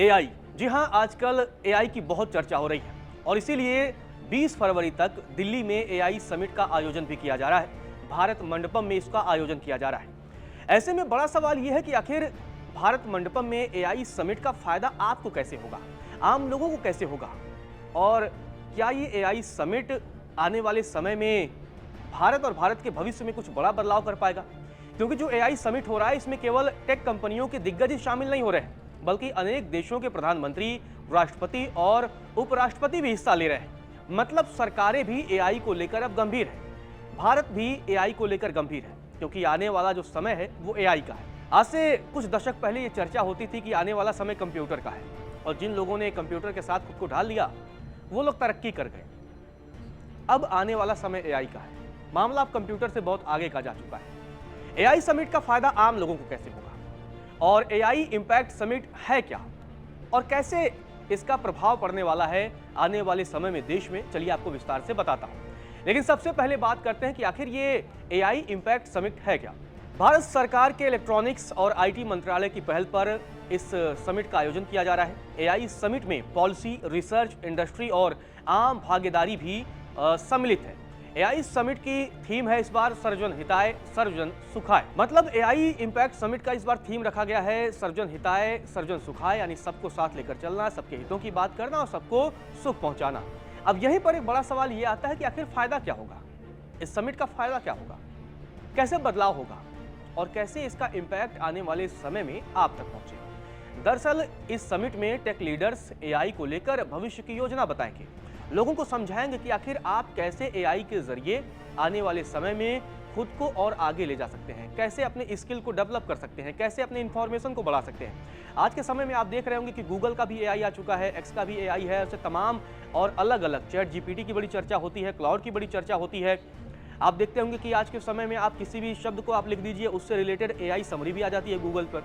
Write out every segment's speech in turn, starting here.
AI, जी हाँ, आजकल AI की बहुत चर्चा हो रही है और इसीलिए 20 फरवरी तक दिल्ली में एआई समिट का आयोजन भी किया जा रहा है। भारत मंडपम में इसका आयोजन किया जा रहा है। ऐसे में बड़ा सवाल यह है कि आखिर भारत मंडपम में एआई समिट का फायदा आपको कैसे होगा, आम लोगों को कैसे होगा, और क्या ये एआई समिट आने वाले समय में भारत और भारत के भविष्य में कुछ बड़ा बदलाव कर पाएगा? क्योंकि जो एआई समिट हो रहा है इसमें केवल टेक कंपनियों के दिग्गज ही शामिल नहीं हो रहे हैं, बल्कि अनेक देशों के प्रधानमंत्री, राष्ट्रपति और उपराष्ट्रपति भी हिस्सा ले रहे हैं। मतलब सरकारें भी एआई को लेकर अब गंभीर है। भारत भी एआई को लेकर गंभीर है, क्योंकि आने वाला जो समय है वो एआई का है। आज से कुछ दशक पहले ये चर्चा होती थी कि आने वाला समय कंप्यूटर का है, और जिन लोगों ने कंप्यूटर के साथ खुद को ढाल लिया वो लोग तरक्की कर गए। अब आने वाला समय एआई का है। मामला अब कंप्यूटर से बहुत आगे का जा चुका है। एआई समिट का फायदा आम लोगों को कैसे होगा, और एआई इंपैक्ट समिट है क्या, और कैसे इसका प्रभाव पड़ने वाला है आने वाले समय में देश में, चलिए आपको विस्तार से बताता हूं। लेकिन सबसे पहले बात करते हैं कि आखिर ये एआई इंपैक्ट समिट है क्या। भारत सरकार के इलेक्ट्रॉनिक्स और आईटी मंत्रालय की पहल पर इस समिट का आयोजन किया जा रहा है। एआई समिट में पॉलिसी, रिसर्च, इंडस्ट्री और आम भागीदारी भी सम्मिलित है। एआई समिट की थीम है इस बार सर्वजन हिताय सर्वजन सुखाय। मतलब एआई इंपैक्ट समिट का इस बार थीम रखा गया है सर्वजन हिताय सर्वजन सुखाय, यानी सबको साथ लेकर चलना, सबके हितों की बात करना और सबको सुख पहुंचाना। अब यहीं पर एक बड़ा सवाल यह आता है कि आखिर फायदा क्या होगा, इस समिट का फायदा क्या होगा, कैसे बदलाव होगा और कैसे इसका इंपैक्ट आने वाले समय में आप तक पहुंचेगा। दरअसल इस समिट में टेक लीडर्स एआई को लेकर भविष्य की योजना बताएंगे, लोगों को समझाएंगे कि आखिर आप कैसे एआई के जरिए आने वाले समय में खुद को और आगे ले जा सकते हैं, कैसे अपने स्किल को डेवलप कर सकते हैं, कैसे अपने इंफॉर्मेशन को बढ़ा सकते हैं। आज के समय में आप देख रहे होंगे कि गूगल का भी एआई आ चुका है, एक्स का भी एआई है, ऐसे तमाम और अलग अलग, चैट जीपीटी की बड़ी चर्चा होती है, क्लाउड की बड़ी चर्चा होती है। आप देखते होंगे कि आज के समय में आप किसी भी शब्द को आप लिख दीजिए, उससे रिलेटेड एआई समरी भी आ जाती है गूगल पर।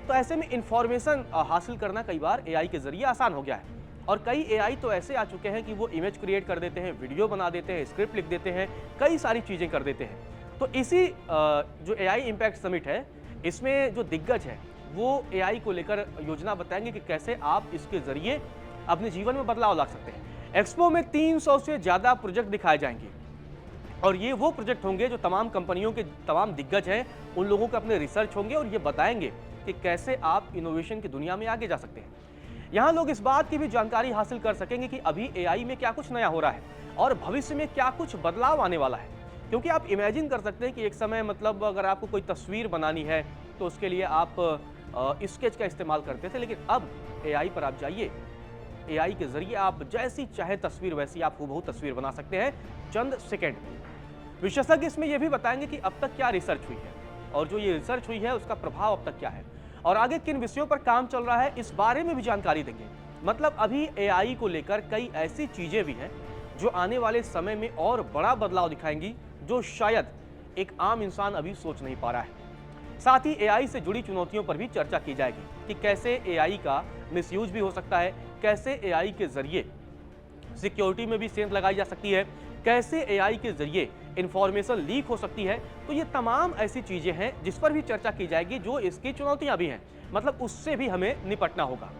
तो ऐसे में इंफॉर्मेशन हासिल करना कई बार एआई के जरिए आसान हो गया है। और कई एआई तो ऐसे आ चुके हैं कि वो इमेज क्रिएट कर देते हैं, वीडियो बना देते हैं, स्क्रिप्ट लिख देते हैं, कई सारी चीजें कर देते हैं। तो इसी जो एआई इंपैक्ट समिट है, इसमें जो दिग्गज है वो एआई को लेकर योजना बताएंगे कि कैसे आप इसके जरिए अपने जीवन में बदलाव ला सकते हैं। एक्सपो में 300 से ज्यादा प्रोजेक्ट दिखाए जाएंगे, और ये वो प्रोजेक्ट होंगे जो तमाम कंपनियों के तमाम दिग्गज हैं, उन लोगों के अपने रिसर्च होंगे और ये बताएंगे कि कैसे आप इनोवेशन की दुनिया में आगे जा सकते हैं। यहाँ लोग इस बात की भी जानकारी हासिल कर सकेंगे कि अभी एआई में क्या कुछ नया हो रहा है और भविष्य में क्या कुछ बदलाव आने वाला है। क्योंकि आप इमेजिन कर सकते हैं कि एक समय, मतलब अगर आपको कोई तस्वीर बनानी है तो उसके लिए आप स्केच का इस्तेमाल करते थे, लेकिन अब एआई पर आप जाइए, एआई के जरिए आप जैसी चाहे तस्वीर वैसी आप हूबहू तस्वीर बना सकते हैं चंद सेकेंड में। विशेषज्ञ इसमें यह भी बताएंगे कि अब तक क्या रिसर्च हुई है, और जो ये रिसर्च हुई है उसका प्रभाव अब तक क्या है, और आगे किन विषयों पर काम चल रहा है, इस बारे में भी जानकारी देंगे। मतलब अभी एआई को लेकर कई ऐसी चीजें भी हैं जो आने वाले समय में और बड़ा बदलाव दिखाएंगी, जो शायद एक आम इंसान अभी सोच नहीं पा रहा है। साथ ही एआई से जुड़ी चुनौतियों पर भी चर्चा की जाएगी कि कैसे एआई का मिसयूज भी हो सकता है, कैसे एआई के जरिए सिक्योरिटी में भी सेंध लगाई जा सकती है, कैसे एआई के जरिए इंफॉर्मेशन लीक हो सकती है। तो ये तमाम ऐसी चीजें हैं जिस पर भी चर्चा की जाएगी, जो इसकी चुनौतियां भी हैं, मतलब उससे भी हमें निपटना होगा।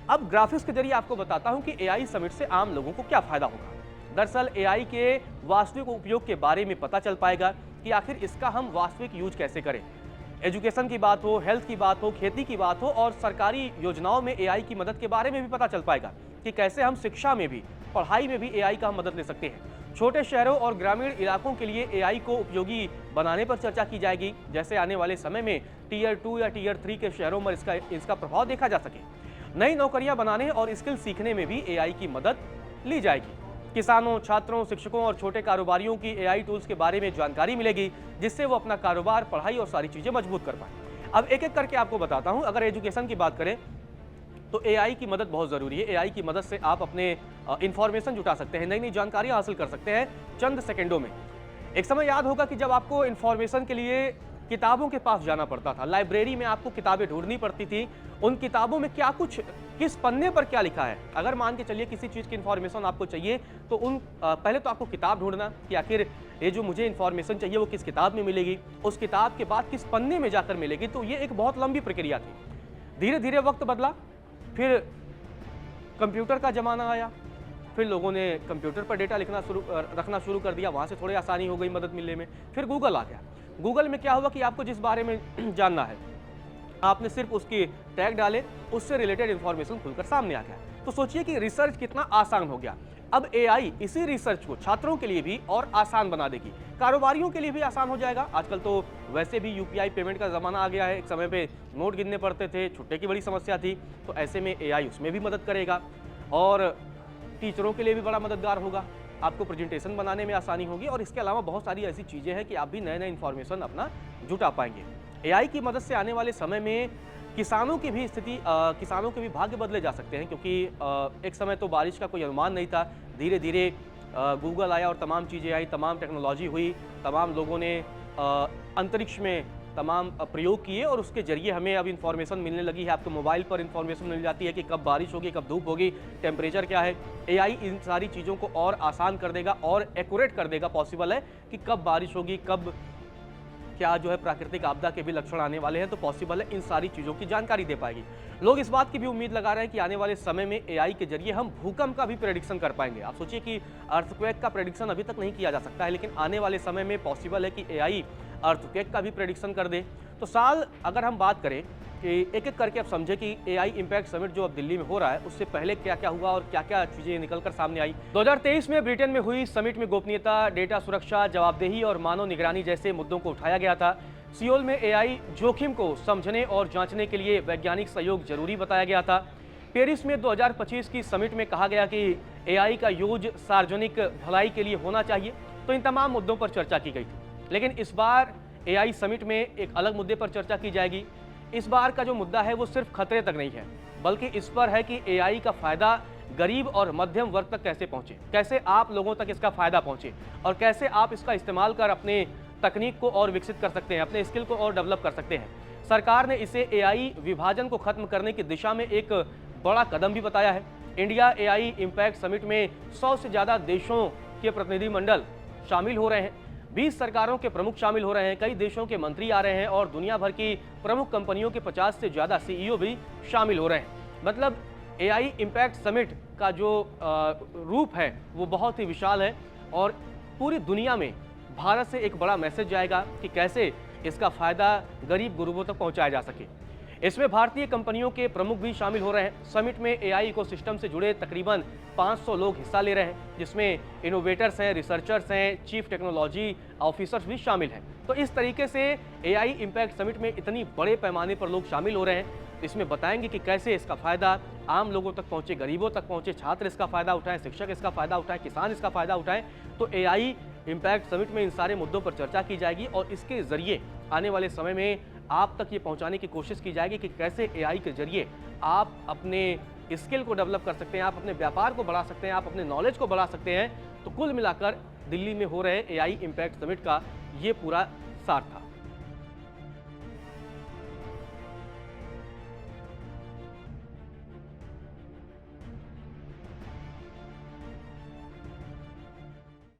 अब ग्राफिक्स के जरिए आपको बताता हूं कि एआई समिट से आम लोगों को क्या फायदा होगा। दरअसल एआई के वास्तविक उपयोग के बारे में पता चल पाएगा कि आखिर इसका हम वास्तविक यूज कैसे करें। एजुकेशन की बात हो, हेल्थ की बात हो, खेती की बात हो, और सरकारी योजनाओं में एआई की मदद के बारे में भी पता चल पाएगा कि कैसे हम शिक्षा में भी, पढ़ाई में भी एआई का हम मदद ले सकते हैं। छोटे शहरों और ग्रामीण इलाकों के लिए एआई को उपयोगी बनाने पर चर्चा की जाएगी, जैसे आने वाले समय में टियर 2 या टियर 3 के शहरों में इसका प्रभाव देखा जा सके। नई नौकरियां बनाने और स्किल सीखने में भी एआई की मदद ली जाएगी। किसानों, छात्रों, शिक्षकों और छोटे कारोबारियों की एआई टूल्स के बारे में जानकारी मिलेगी, जिससे वो अपना कारोबार, पढ़ाई और सारी चीजें मजबूत कर पाए। अब एक एक करके आपको बताता हूं। अगर एजुकेशन की बात करें तो एआई की मदद बहुत जरूरी है। एआई की मदद से आप अपने इंफॉर्मेशन जुटा सकते हैं, नई नई जानकारी हासिल कर सकते हैं चंद सेकंडों में। एक समय याद होगा कि जब आपको इंफॉर्मेशन के लिए किताबों के पास जाना पड़ता था, लाइब्रेरी में आपको किताबें ढूंढनी पड़ती थी, उन किताबों में क्या कुछ, किस पन्ने पर क्या लिखा है। अगर मान के चलिए किसी चीज की इंफॉर्मेशन आपको चाहिए तो पहले तो आपको किताब ढूंढना कि आखिर ये जो मुझे इंफॉर्मेशन चाहिए वो किस किताब में मिलेगी, उस किताब के बाद किस पन्ने में जाकर मिलेगी। तो ये एक बहुत लंबी प्रक्रिया थी। धीरे धीरे वक्त बदला, फिर कंप्यूटर का ज़माना आया, फिर लोगों ने कंप्यूटर पर डेटा रखना शुरू कर दिया, वहाँ से थोड़ी आसानी हो गई मदद मिलने में। फिर गूगल आ गया। गूगल में क्या हुआ कि आपको जिस बारे में जानना है, आपने सिर्फ उसके टैग डाले, उससे रिलेटेड इन्फॉर्मेशन खुलकर सामने आ गया। तो सोचिए कि रिसर्च कितना आसान हो गया। अब एआई इसी रिसर्च को छात्रों के लिए भी और आसान बना देगी, कारोबारियों के लिए भी आसान हो जाएगा। आजकल तो वैसे भी यूपीआई पेमेंट का ज़माना आ गया है। एक समय पे नोट गिनने पड़ते थे, छुट्टे की बड़ी समस्या थी, तो ऐसे में एआई उसमें भी मदद करेगा। और टीचरों के लिए भी बड़ा मददगार होगा, आपको प्रेजेंटेशन बनाने में आसानी होगी। और इसके अलावा बहुत सारी ऐसी चीज़ें हैं कि आप भी नए नए इन्फॉर्मेशन अपना जुटा पाएंगे। एआई की मदद से आने वाले समय में किसानों की भी स्थिति, किसानों के भी भाग्य बदले जा सकते हैं, क्योंकि एक समय तो बारिश का कोई अनुमान नहीं था। धीरे धीरे गूगल आया और तमाम चीज़ें आई, तमाम टेक्नोलॉजी हुई, तमाम लोगों ने अंतरिक्ष में तमाम प्रयोग किए और उसके जरिए हमें अब इन्फॉर्मेशन मिलने लगी है। आपको मोबाइल पर इन्फॉर्मेशन मिल जाती है कि कब बारिश होगी, कब धूप होगी, टेम्परेचर क्या है। एआई इन सारी चीज़ों को और आसान कर देगा और एक्यूरेट कर देगा। पॉसिबल है कि कब बारिश होगी, कब क्या जो है प्राकृतिक आपदा के भी लक्षण आने वाले हैं, तो पॉसिबल है इन सारी चीज़ों की जानकारी दे पाएगी। लोग इस बात की भी उम्मीद लगा रहे हैं कि आने वाले समय में एआई के जरिए हम भूकंप का भी प्रेडिक्शन कर पाएंगे। आप सोचिए कि अर्थक्वेक का प्रेडिक्शन अभी तक नहीं किया जा सकता है, लेकिन आने वाले समय में पॉसिबल है कि एआई अर्थक्वेक का भी प्रेडिक्शन कर दे। तो साल अगर हम बात करें कि एक एक करके आप समझे कि एआई इम्पैक्ट समिट जो अब दिल्ली में हो रहा है, उससे पहले क्या क्या हुआ और क्या क्या चीज़ें निकलकर सामने आई। 2023 में ब्रिटेन में हुई समिट में गोपनीयता, डेटा सुरक्षा, जवाबदेही और मानव निगरानी जैसे मुद्दों को उठाया गया था। सियोल में एआई जोखिम को समझने और जांचने के लिए वैज्ञानिक सहयोग जरूरी बताया गया था। पेरिस में 2025 की समिट में कहा गया कि एआई का यूज सार्वजनिक भलाई के लिए होना चाहिए। तो इन तमाम मुद्दों पर चर्चा की गई थी, लेकिन इस बार एआई समिट में एक अलग मुद्दे पर चर्चा की जाएगी। इस बार का जो मुद्दा है वो सिर्फ खतरे तक नहीं है, बल्कि इस पर है कि एआई का फायदा गरीब और मध्यम वर्ग तक कैसे पहुंचे, कैसे आप लोगों तक इसका फायदा पहुंचे और कैसे आप इसका इस्तेमाल कर अपने तकनीक को और विकसित कर सकते हैं, अपने स्किल को और डेवलप कर सकते हैं। सरकार ने इसे एआई विभाजन को खत्म करने की दिशा में एक बड़ा कदम भी बताया है। इंडिया एआई इम्पैक्ट समिट में 100 से ज़्यादा देशों के प्रतिनिधिमंडल शामिल हो रहे हैं। 20 सरकारों के प्रमुख शामिल हो रहे हैं, कई देशों के मंत्री आ रहे हैं और दुनिया भर की प्रमुख कंपनियों के 50 से ज़्यादा सीईओ भी शामिल हो रहे हैं। मतलब एआई इम्पैक्ट समिट का जो रूप है वो बहुत ही विशाल है और पूरी दुनिया में भारत से एक बड़ा मैसेज जाएगा कि कैसे इसका फ़ायदा गरीब गुरुओं तक पहुंचाया जा सके। इसमें भारतीय कंपनियों के प्रमुख भी शामिल हो रहे हैं। समिट में एआई इकोसिस्टम से जुड़े तकरीबन 500 लोग हिस्सा ले रहे हैं, जिसमें इनोवेटर्स हैं, रिसर्चर्स हैं, चीफ टेक्नोलॉजी ऑफिसर्स भी शामिल हैं। तो इस तरीके से एआई इम्पैक्ट समिट में इतनी बड़े पैमाने पर लोग शामिल हो रहे हैं। इसमें बताएंगे कि कैसे इसका फ़ायदा आम लोगों तक पहुँचे, गरीबों तक पहुँचे, छात्र इसका फ़ायदा उठाएं, शिक्षक इसका फ़ायदा उठाएं, किसान इसका फ़ायदा उठाएं। तो एआई इम्पैक्ट समिट में इन सारे मुद्दों पर चर्चा की जाएगी और इसके ज़रिए आने वाले समय में आप तक ये पहुंचाने की कोशिश की जाएगी कि कैसे एआई के जरिए आप अपने स्किल को डेवलप कर सकते हैं, आप अपने व्यापार को बढ़ा सकते हैं, आप अपने नॉलेज को बढ़ा सकते हैं। तो कुल मिलाकर दिल्ली में हो रहे एआई इम्पैक्ट समिट का ये पूरा सार था।